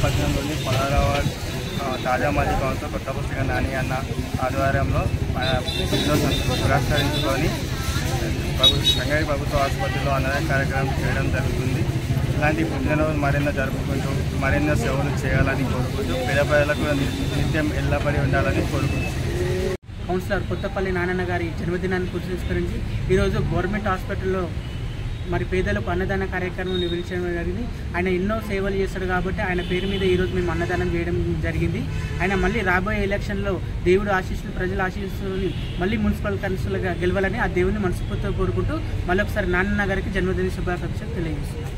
పట్టణంలోని 16వ తాజా మాజీ కౌన్సిలర్ కొత్త పుస్తక నాని అన్న ఆధ్వర్యంలో పురస్కరించుకొని సంగారెడ్డి ప్రభుత్వ ఆసుపత్రిలో అన్నదాన కార్యక్రమం చేయడం జరుగుతుంది. ఇలాంటి పుట్టినరోజు మరెన్నో జరుపుకుంటూ మరెన్నో సేవలు చేయాలని కోరుకుంటూ పేద ప్రజలకు నిత్యం ఎల్లబడి ఉండాలని కోరుకుంటున్నాను. కౌన్సిలర్ కొత్తపల్లి నానన్న గారి జన్మదినాన్ని పురస్కరించి ఈరోజు గవర్నమెంట్ హాస్పిటల్లో మరి పేదలకు అన్నదాన కార్యక్రమం నిర్వహించడం జరిగింది. ఆయన ఎన్నో సేవలు చేస్తాడు కాబట్టి ఆయన పేరు మీద ఈరోజు మేము అన్నదానం చేయడం జరిగింది. ఆయన మళ్ళీ రాబోయే ఎలక్షన్లో దేవుడు ఆశీస్సులు ప్రజల ఆశీస్సులు మళ్ళీ మున్సిపల్ కౌన్సిలర్గా గెలవాలని ఆ దేవుని మనస్ఫూర్తిగా కోరుకుంటూ మళ్ళొకసారి నానన్న గారికి జన్మదిన శుభాకాంక్షలు తెలియజేస్తున్నాను.